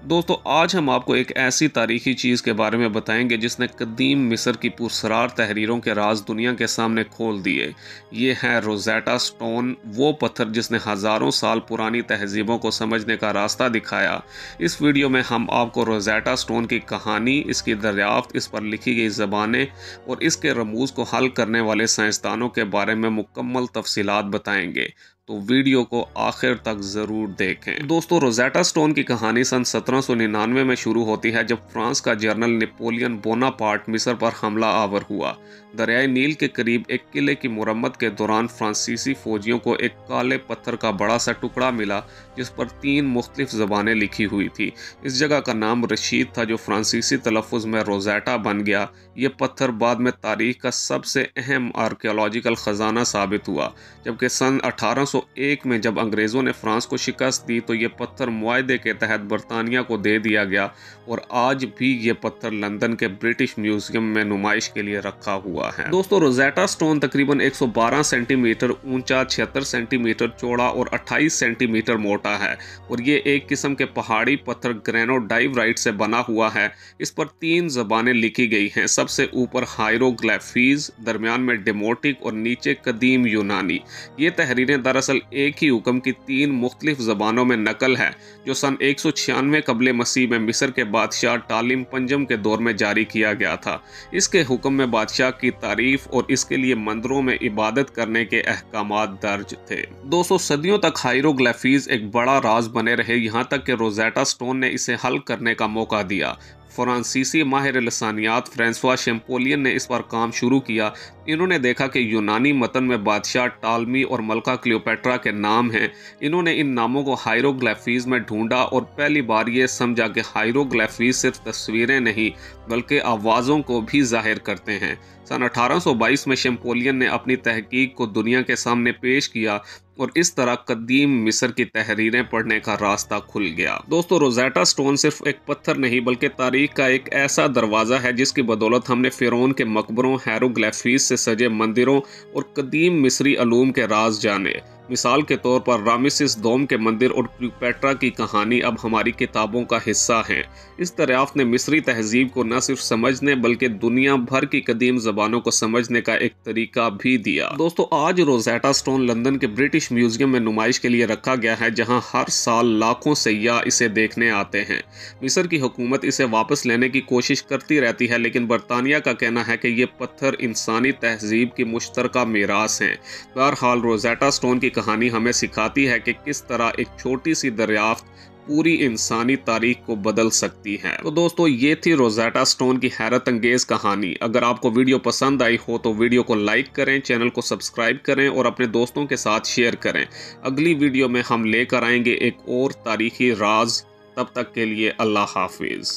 दोस्तों आज हम आपको एक ऐसी तारीखी चीज़ के बारे में बताएंगे जिसने कदीम मिस्र की पुरस्रार तहरीरों के राज दुनिया के सामने खोल दिए। ये है रोज़ेटा स्टोन, वो पत्थर जिसने हज़ारों साल पुरानी तहजीबों को समझने का रास्ता दिखाया। इस वीडियो में हम आपको रोज़ेटा स्टोन की कहानी, इसकी दरियाफ्त, इस पर लिखी गई ज़बानें और इसके रमूज़ को हल करने वाले साइंसदानों के बारे में मुकम्मल तफसीलात बताएंगे, तो वीडियो को आखिर तक ज़रूर देखें। दोस्तों रोज़ेटा स्टोन की कहानी सन 1799 में शुरू होती है, जब फ्रांस का जनरल नेपोलियन बोनापार्ट मिस्र पर हमला आवर हुआ। दरियाई नील के करीब एक किले की मुरम्मत के दौरान फ्रांसीसी फौजियों को एक काले पत्थर का बड़ा सा टुकड़ा मिला जिस पर 3 मुख्तलिफ ज़बानें लिखी हुई थी। इस जगह का नाम रशीद था, जो फ्रांसीसी तलफ़ुज़ में रोज़ेटा बन गया। ये पत्थर बाद में तारीख का सबसे अहम आर्कियोलॉजिकल ख़जाना साबित हुआ। जबकि सन 1801 में जब अंग्रेज़ों ने फ्रांस को शिकस्त दी तो ये पत्थर मुआहदे के तहत बरतानिया को दे दिया गया और आज भी ये पत्थर लंदन के ब्रिटिश म्यूजियम में नुमाइश के लिए रखा हुआ है। दोस्तों रोज़ेटा स्टोन तकरीबन 112 सेंटीमीटर ऊंचा, 76 सेंटीमीटर चौड़ा और 28 सेंटीमीटर मोटा है और ये एक किस्म के पहाड़ी पत्थर ग्रेनोडाइवराइट से बना हुआ है। इस पर 3 ज़बानें लिखी गई हैं, सबसे ऊपर हायरोग्लिफीज, दरमियान में डेमोटिक और नीचे कदीम यूनानी। ये तहरीरें दरअसल एक ही हुक्म की 3 मुख्तलिफ ज़बानों में नकल है, जो सन 196 कबले मसीह में मिस्र के बादशाह टालिम पंजम के दौर में जारी किया गया था। इसके हुक्म में बादशाह की तारीफ और इसके लिए मंदिरों में इबादत करने के अहकामात दर्ज थे। 200 सदियों तक हायरोग्लिफीज एक बड़ा राज बने रहे, यहाँ तक कि रोज़ेटा स्टोन ने इसे हल करने का मौका दिया। फ्रांसीसी माहिर लसानियात फ्रांसवा शैम्पोलियन ने इस पर काम शुरू किया। इन्होंने देखा कि यूनानी मतन में बादशाह टालमी और मलका क्लियोपेट्रा के नाम हैं। इन्होंने इन नामों को हायरोग्लिफीज में ढूंढा और पहली बार ये समझा कि हायरोग्लिफीज सिर्फ तस्वीरें नहीं बल्कि आवाज़ों को भी जाहिर करते हैं। सन 1822 में शैम्पोलियन ने अपनी तहकीक को दुनिया के सामने पेश किया और इस तरह कदीम मिस्र की तहरीरें पढ़ने का रास्ता खुल गया। दोस्तों रोज़ेटा स्टोन सिर्फ एक पत्थर नहीं बल्कि तारीख का एक ऐसा दरवाज़ा है जिसकी बदौलत हमने फ़िरौन के मकबरों, हायरोग्लिफीज से सजे मंदिरों और कदीम मिस्री अलूम के राज जाने। मिसाल के तौर पर रामेसिस दोम के मंदिर और क्लियोपेट्रा की कहानी अब हमारी किताबों का हिस्सा हैं। इस दरियाफ्त ने मिस्री तहजीब को न सिर्फ समझने बल्कि दुनिया भर की कदीम ज़बानों को समझने का एक तरीका भी दिया। दोस्तों आज रोज़ेटा स्टोन लंदन के ब्रिटिश म्यूजियम में नुमाइश के लिए रखा गया है, जहां हर साल लाखों सैयाह इसे देखने आते हैं। मिस्र की हुकूमत इसे वापस लेने की कोशिश करती रहती है, लेकिन बरतानिया का कहना है कि ये पत्थर इंसानी तहजीब की मुश्तरका मीरास हैं। बहरहाल रोज़ेटा स्टोन की कहानी हमें सिखाती है कि किस तरह एक छोटी सी दरियाफ्त पूरी इंसानी तारीख को बदल सकती है। तो दोस्तों ये थी रोज़ेटा स्टोन की हैरत अंगेज कहानी। अगर आपको वीडियो पसंद आई हो तो वीडियो को लाइक करें, चैनल को सब्सक्राइब करें और अपने दोस्तों के साथ शेयर करें। अगली वीडियो में हम लेकर आएंगे एक और तारीखी राज। तब तक के लिए अल्लाह हाफिज।